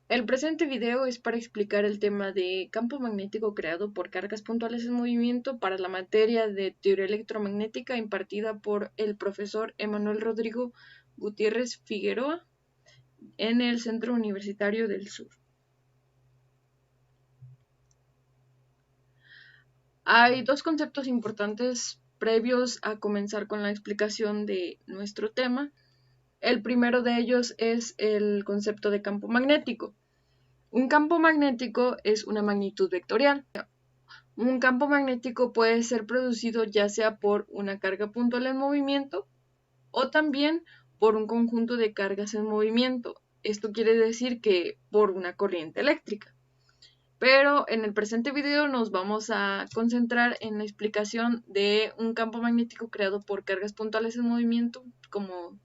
El presente video es para explicar el tema de campo magnético creado por cargas puntuales en movimiento para la materia de teoría electromagnética impartida por el profesor Emanuel Rodrigo Gutiérrez Figueroa en el Centro Universitario del Sur. Hay dos conceptos importantes previos a comenzar con la explicación de nuestro tema. El primero de ellos es el concepto de campo magnético. Un campo magnético es una magnitud vectorial. Un campo magnético puede ser producido ya sea por una carga puntual en movimiento o también por un conjunto de cargas en movimiento. Esto quiere decir que por una corriente eléctrica. Pero en el presente video nos vamos a concentrar en la explicación de un campo magnético creado por cargas puntuales en movimiento, como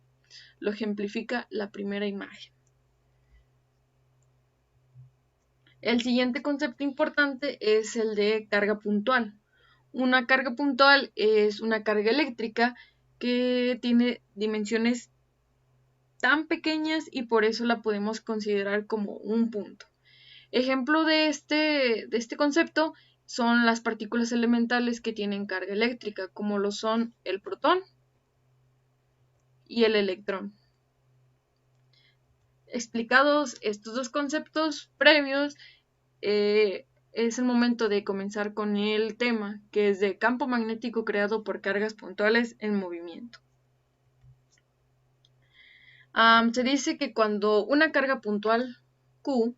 lo ejemplifica la primera imagen. El siguiente concepto importante es el de carga puntual. Una carga puntual es una carga eléctrica que tiene dimensiones tan pequeñas y por eso la podemos considerar como un punto. Ejemplo de este concepto son las partículas elementales que tienen carga eléctrica, como lo son el protón y el electrón. Explicados estos dos conceptos previos, es el momento de comenzar con el tema, que es de campo magnético creado por cargas puntuales en movimiento. Se dice que cuando una carga puntual, Q,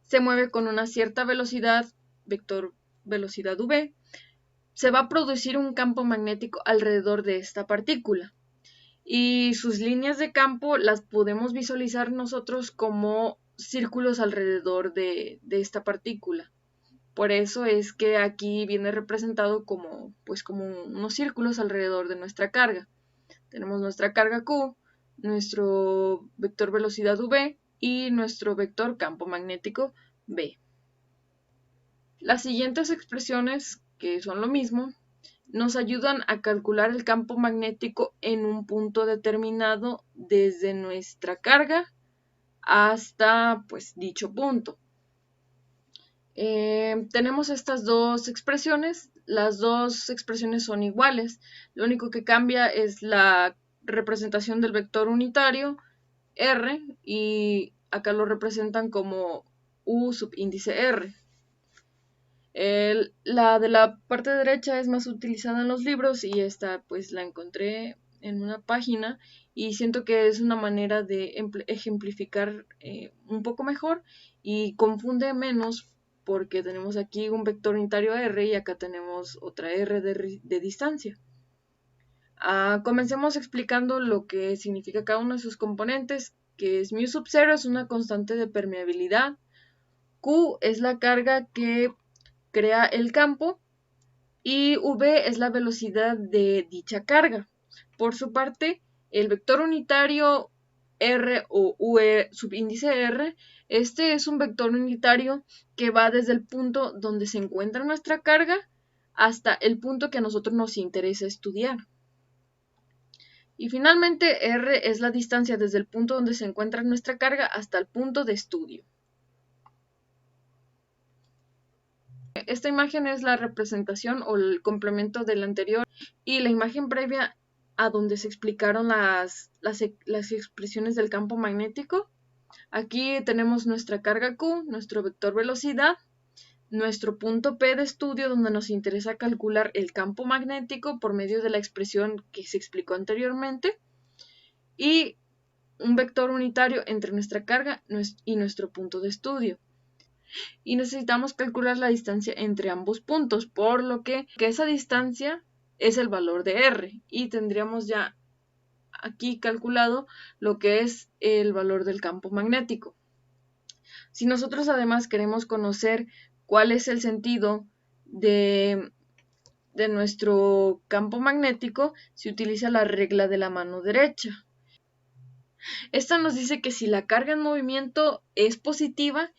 se mueve con una cierta velocidad, vector velocidad v, se va a producir un campo magnético alrededor de esta partícula. Y sus líneas de campo las podemos visualizar nosotros como círculos alrededor de esta partícula. Por eso es que aquí viene representado como unos círculos alrededor de nuestra carga. Tenemos nuestra carga Q, nuestro vector velocidad v y nuestro vector campo magnético v. Las siguientes expresiones, que son lo mismo, nos ayudan a calcular el campo magnético en un punto determinado desde nuestra carga hasta dicho punto. Tenemos estas dos expresiones. Las dos expresiones son iguales. Lo único que cambia es la representación del vector unitario R y acá lo representan como U subíndice R. La de la parte derecha es más utilizada en los libros y esta la encontré en una página y siento que es una manera de ejemplificar un poco mejor y confunde menos porque tenemos aquí un vector unitario R y acá tenemos otra R de distancia. Comencemos explicando lo que significa cada uno de sus componentes, que es μ sub 0 es una constante de permeabilidad, Q es la carga que crea el campo y v es la velocidad de dicha carga. Por su parte, el vector unitario R o UE subíndice R, este es un vector unitario que va desde el punto donde se encuentra nuestra carga hasta el punto que a nosotros nos interesa estudiar. Y finalmente, R es la distancia desde el punto donde se encuentra nuestra carga hasta el punto de estudio. Esta imagen es la representación o el complemento del anterior y la imagen previa a donde se explicaron las expresiones del campo magnético. Aquí tenemos nuestra carga Q, nuestro vector velocidad, nuestro punto P de estudio donde nos interesa calcular el campo magnético por medio de la expresión que se explicó anteriormente y un vector unitario entre nuestra carga y nuestro punto de estudio. Y necesitamos calcular la distancia entre ambos puntos, por lo que esa distancia es el valor de R y tendríamos ya aquí calculado lo que es el valor del campo magnético. Si nosotros además queremos conocer cuál es el sentido de nuestro campo magnético, se utiliza la regla de la mano derecha. Esta nos dice que si la carga en movimiento es positiva,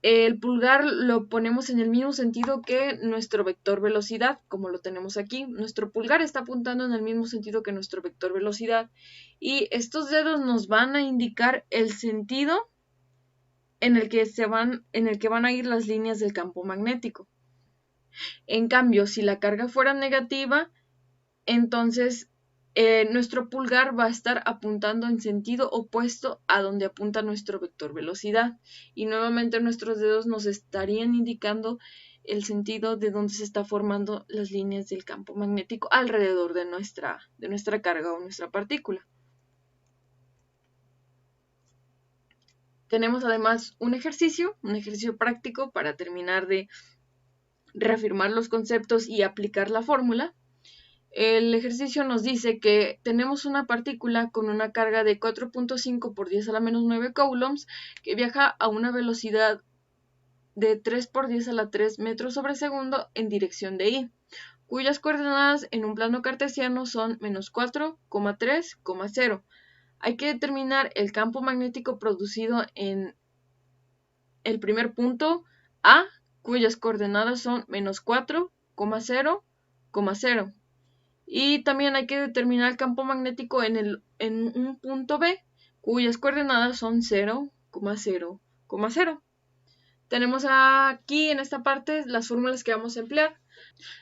el pulgar lo ponemos en el mismo sentido que nuestro vector velocidad, como lo tenemos aquí. Nuestro pulgar está apuntando en el mismo sentido que nuestro vector velocidad y estos dedos nos van a indicar el sentido en el que van a ir las líneas del campo magnético. En cambio, si la carga fuera negativa, entonces nuestro pulgar va a estar apuntando en sentido opuesto a donde apunta nuestro vector velocidad, y nuevamente nuestros dedos nos estarían indicando el sentido de donde se está formando las líneas del campo magnético alrededor de nuestra carga o nuestra partícula. Tenemos además un ejercicio práctico para terminar de reafirmar los conceptos y aplicar la fórmula. El ejercicio nos dice que tenemos una partícula con una carga de 4.5 por 10 a la menos 9 coulombs que viaja a una velocidad de 3 por 10 a la 3 metros sobre segundo en dirección de y, cuyas coordenadas en un plano cartesiano son menos 4,3, 0. Hay que determinar el campo magnético producido en el primer punto A, cuyas coordenadas son menos 4,0, 0. Y también hay que determinar el campo magnético en un punto B, cuyas coordenadas son 0,0, 0. Tenemos aquí en esta parte las fórmulas que vamos a emplear.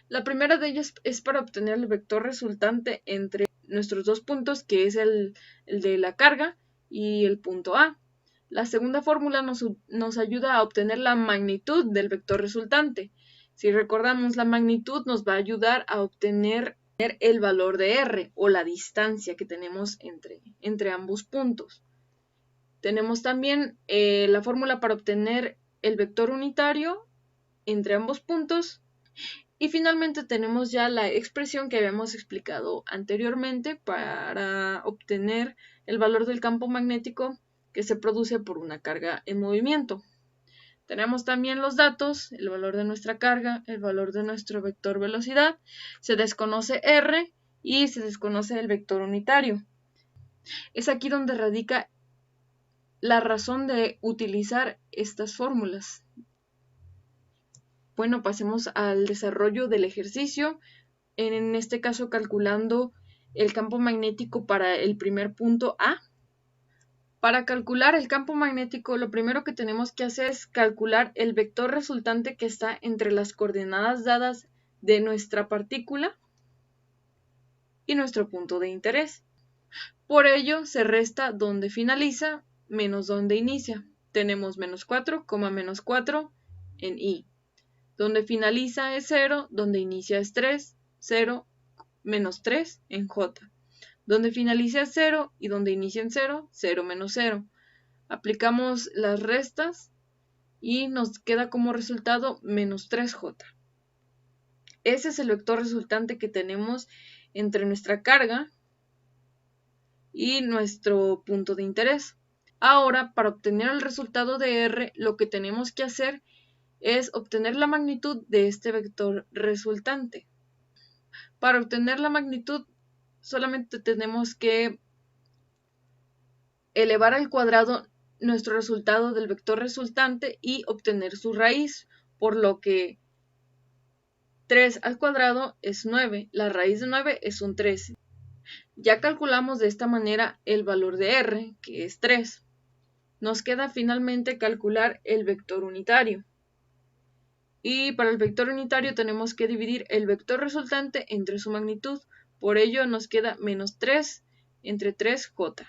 La primera de ellas es para obtener el vector resultante entre nuestros dos puntos, que es el de la carga y el punto A. La segunda fórmula nos ayuda a obtener la magnitud del vector resultante. Si recordamos, la magnitud nos va a ayudar a obtener el valor de R o la distancia que tenemos entre ambos puntos. Tenemos también la fórmula para obtener el vector unitario entre ambos puntos. Y finalmente tenemos ya la expresión que habíamos explicado anteriormente para obtener el valor del campo magnético que se produce por una carga en movimiento. Tenemos también los datos, el valor de nuestra carga, el valor de nuestro vector velocidad, se desconoce R y se desconoce el vector unitario. Es aquí donde radica la razón de utilizar estas fórmulas. Bueno, pasemos al desarrollo del ejercicio, en este caso calculando el campo magnético para el primer punto A. Para calcular el campo magnético, lo primero que tenemos que hacer es calcular el vector resultante que está entre las coordenadas dadas de nuestra partícula y nuestro punto de interés. Por ello, se resta donde finaliza menos donde inicia. Tenemos menos 4, menos 4 en I. Donde finaliza es 0, donde inicia es 3, 0, menos 3 en J. Donde finaliza es 0 y donde inicia en 0, 0 menos 0. Aplicamos las restas y nos queda como resultado menos 3J. Ese es el vector resultante que tenemos entre nuestra carga y nuestro punto de interés. Ahora, para obtener el resultado de R, lo que tenemos que hacer es obtener la magnitud de este vector resultante. Para obtener la magnitud, solamente tenemos que elevar al cuadrado nuestro resultado del vector resultante y obtener su raíz, por lo que 3 al cuadrado es 9, la raíz de 9 es un 13. Ya calculamos de esta manera el valor de R, que es 3. Nos queda finalmente calcular el vector unitario. Y para el vector unitario tenemos que dividir el vector resultante entre su magnitud. Por ello nos queda menos 3 entre 3J.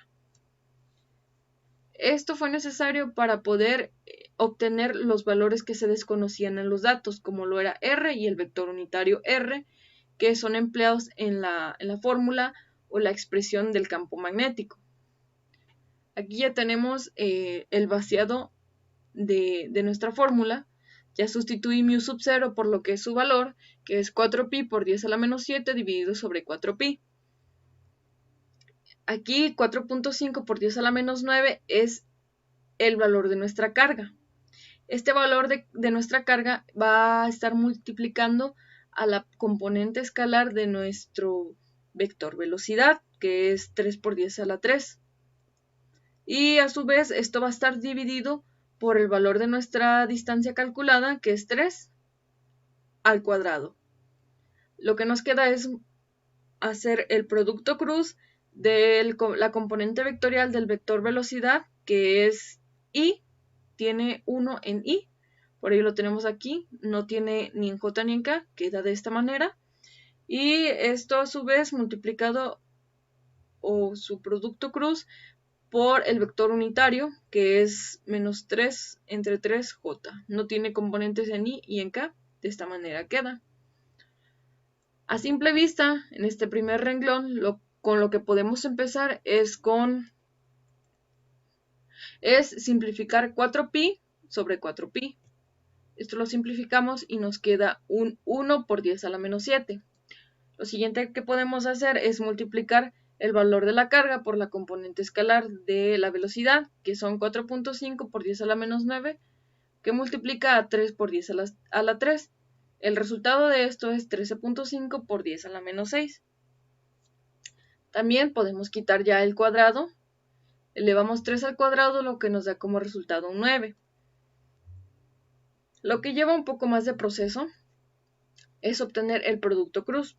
Esto fue necesario para poder obtener los valores que se desconocían en los datos, como lo era R y el vector unitario R, que son empleados en la fórmula o la expresión del campo magnético. Aquí ya tenemos el vaciado de nuestra fórmula. Ya sustituí mu sub 0 por lo que es su valor, que es 4pi por 10 a la menos 7 dividido sobre 4pi. Aquí 4.5 por 10 a la menos 9 es el valor de nuestra carga. Este valor de nuestra carga va a estar multiplicando a la componente escalar de nuestro vector velocidad, que es 3 por 10 a la 3. Y a su vez esto va a estar dividido por el valor de nuestra distancia calculada, que es 3 al cuadrado. Lo que nos queda es hacer el producto cruz de la componente vectorial del vector velocidad, que es I, tiene 1 en i, por ello lo tenemos aquí, no tiene ni en j ni en k, queda de esta manera. Y esto a su vez multiplicado, o su producto cruz, por el vector unitario, que es menos 3 entre 3j. No tiene componentes en i y en k, de esta manera queda. A simple vista, en este primer renglón, con lo que podemos empezar es simplificar 4pi sobre 4pi. Esto lo simplificamos y nos queda un 1 por 10 a la menos 7. Lo siguiente que podemos hacer es multiplicar el valor de la carga por la componente escalar de la velocidad, que son 4.5 por 10 a la menos 9, que multiplica a 3 por 10 a la 3. El resultado de esto es 13.5 por 10 a la menos 6. También podemos quitar ya el cuadrado. Elevamos 3 al cuadrado, lo que nos da como resultado un 9. Lo que lleva un poco más de proceso es obtener el producto cruz.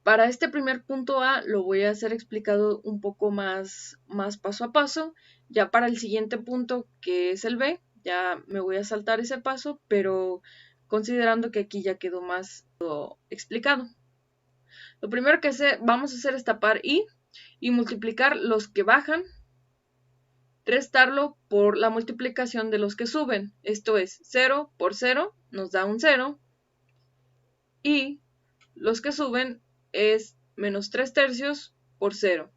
Para este primer punto A lo voy a hacer explicado un poco más paso a paso. Ya para el siguiente punto, que es el B, ya me voy a saltar ese paso, pero considerando que aquí ya quedó más explicado. Lo primero que vamos a hacer es tapar I y multiplicar los que bajan, restarlo por la multiplicación de los que suben. Esto es 0 por 0 nos da un 0 y los que suben es menos 3 tercios por 0.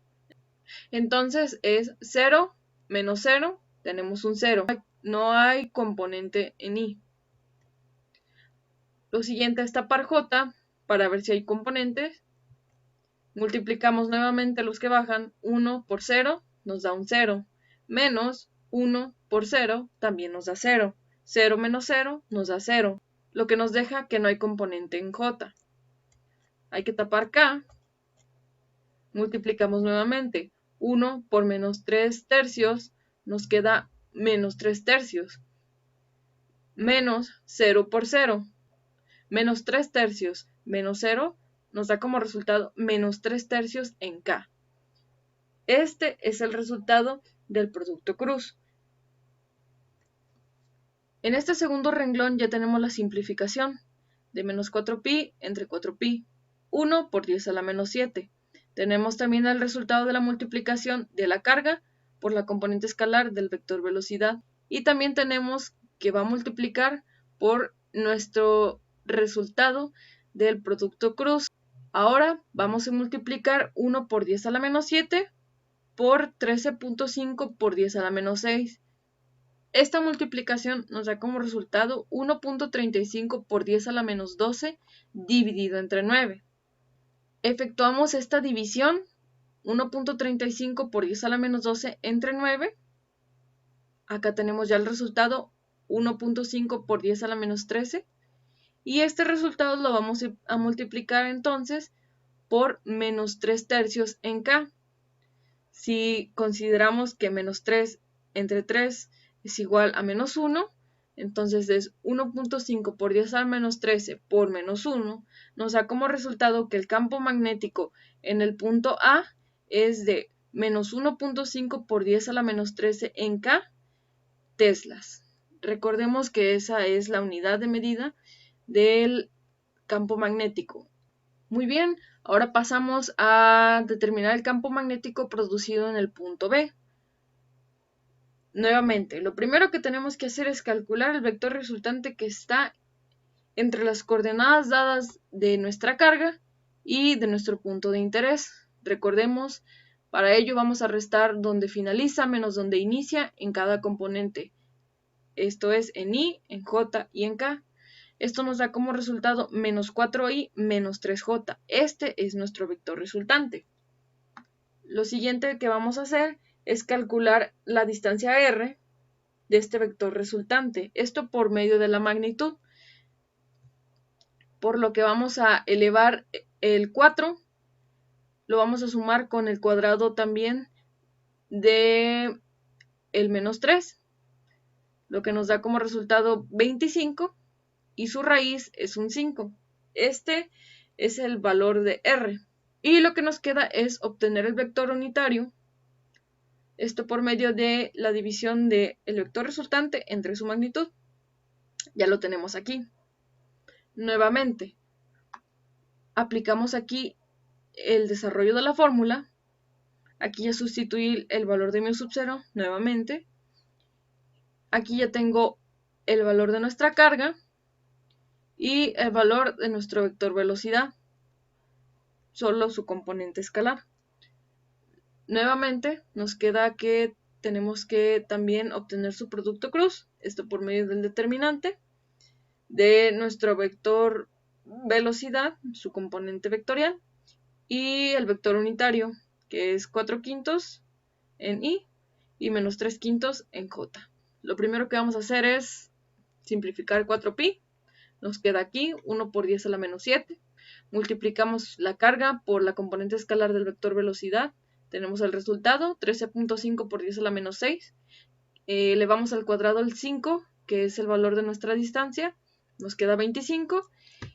Entonces es 0 menos 0, tenemos un 0. No hay componente en i. Lo siguiente es tapar j para ver si hay componentes. Multiplicamos nuevamente los que bajan. 1 por 0 nos da un 0. Menos 1 por 0 también nos da 0. 0 menos 0 nos da 0. Lo que nos deja que no hay componente en j. Hay que tapar k. Multiplicamos nuevamente. 1 por menos 3 tercios nos queda menos 3 tercios. Menos 0 por 0. Menos 3 tercios menos 0 nos da como resultado menos 3 tercios en k. Este es el resultado del producto cruz. En este segundo renglón ya tenemos la simplificación de menos 4pi entre 4pi. 1 por 10 a la menos 7. Tenemos también el resultado de la multiplicación de la carga por la componente escalar del vector velocidad. Y también tenemos que va a multiplicar por nuestro resultado del producto cruz. Ahora vamos a multiplicar 1 por 10 a la menos 7 por 13.5 por 10 a la menos 6. Esta multiplicación nos da como resultado 1.35 por 10 a la menos 12 dividido entre 9. Efectuamos esta división, 1.35 por 10 a la menos 12 entre 9. Acá tenemos ya el resultado, 1.5 por 10 a la menos 13. Y este resultado lo vamos a multiplicar entonces por menos 3 tercios en k. Si consideramos que menos 3 entre 3 es igual a menos 1, entonces es 1.5 por 10 a la menos 13 por menos 1, nos da como resultado que el campo magnético en el punto A es de menos 1.5 por 10 a la menos 13 en K teslas. Recordemos que esa es la unidad de medida del campo magnético. Muy bien, ahora pasamos a determinar el campo magnético producido en el punto B. Nuevamente, lo primero que tenemos que hacer es calcular el vector resultante que está entre las coordenadas dadas de nuestra carga y de nuestro punto de interés. Recordemos, para ello vamos a restar donde finaliza menos donde inicia en cada componente. Esto es en i, en j y en k. Esto nos da como resultado menos 4i menos 3j. Este es nuestro vector resultante. Lo siguiente que vamos a hacer es calcular la distancia r de este vector resultante. Esto por medio de la magnitud. Por lo que vamos a elevar el 4, lo vamos a sumar con el cuadrado también de el menos 3, lo que nos da como resultado 25 y su raíz es un 5. Este es el valor de r. Y lo que nos queda es obtener el vector unitario Esto por medio de la división del vector resultante entre su magnitud. Ya lo tenemos aquí. Nuevamente, aplicamos aquí el desarrollo de la fórmula. Aquí ya sustituí el valor de mu sub 0 nuevamente. Aquí ya tengo el valor de nuestra carga y el valor de nuestro vector velocidad, solo su componente escalar. Nuevamente nos queda que tenemos que también obtener su producto cruz, esto por medio del determinante de nuestro vector velocidad, su componente vectorial, y el vector unitario, que es 4/5 en i y menos 3/5 en j. Lo primero que vamos a hacer es simplificar 4pi. Nos queda aquí 1 por 10 a la menos 7. Multiplicamos la carga por la componente escalar del vector velocidad. Tenemos el resultado, 13.5 por 10 a la menos 6. Elevamos al cuadrado el 5, que es el valor de nuestra distancia. Nos queda 25.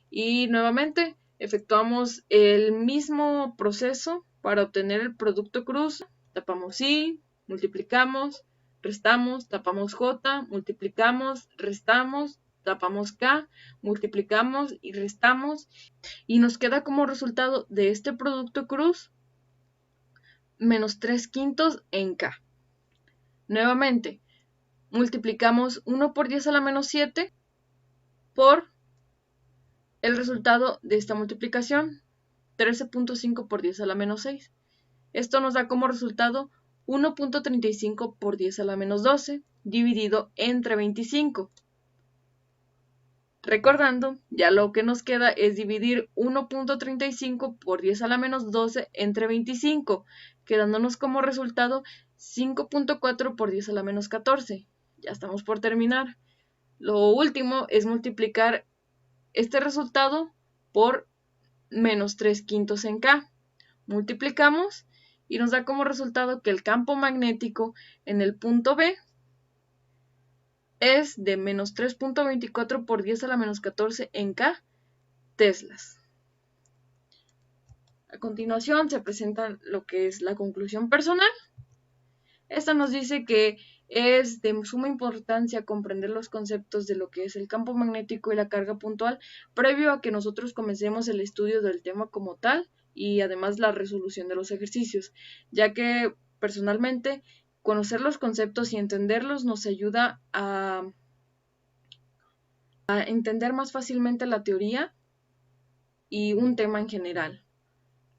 Y nuevamente efectuamos el mismo proceso para obtener el producto cruz. Tapamos i, multiplicamos, restamos, tapamos j, multiplicamos, restamos, tapamos k, multiplicamos y restamos, y nos queda como resultado de este producto cruz menos 3/5 en k. Nuevamente, multiplicamos 1 por 10 a la menos 7 por el resultado de esta multiplicación, 13.5 por 10 a la menos 6. Esto nos da como resultado 1.35 por 10 a la menos 12 dividido entre 25. Recordando, ya lo que nos queda es dividir 1.35 por 10 a la menos 12 entre 25, quedándonos como resultado 5.4 por 10 a la menos 14. Ya estamos por terminar. Lo último es multiplicar este resultado por menos 3/5 en k. Multiplicamos y nos da como resultado que el campo magnético en el punto B es de menos 3.24 por 10 a la menos 14 en K teslas. A continuación se presenta lo que es la conclusión personal. Esta nos dice que es de suma importancia comprender los conceptos de lo que es el campo magnético y la carga puntual previo a que nosotros comencemos el estudio del tema como tal y además la resolución de los ejercicios, ya que personalmente conocer los conceptos y entenderlos nos ayuda a entender más fácilmente la teoría y un tema en general.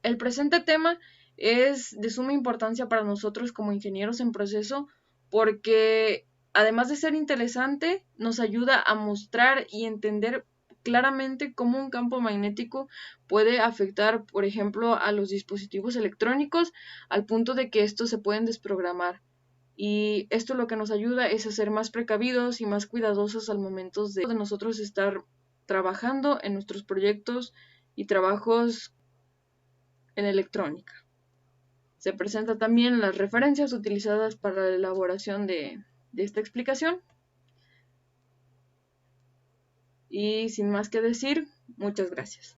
El presente tema es de suma importancia para nosotros como ingenieros en proceso porque además de ser interesante, nos ayuda a mostrar y entender claramente cómo un campo magnético puede afectar, por ejemplo, a los dispositivos electrónicos al punto de que estos se pueden desprogramar. Y esto lo que nos ayuda es a ser más precavidos y más cuidadosos al momento de nosotros estar trabajando en nuestros proyectos y trabajos en electrónica. Se presentan también las referencias utilizadas para la elaboración de esta explicación. Y sin más que decir, muchas gracias.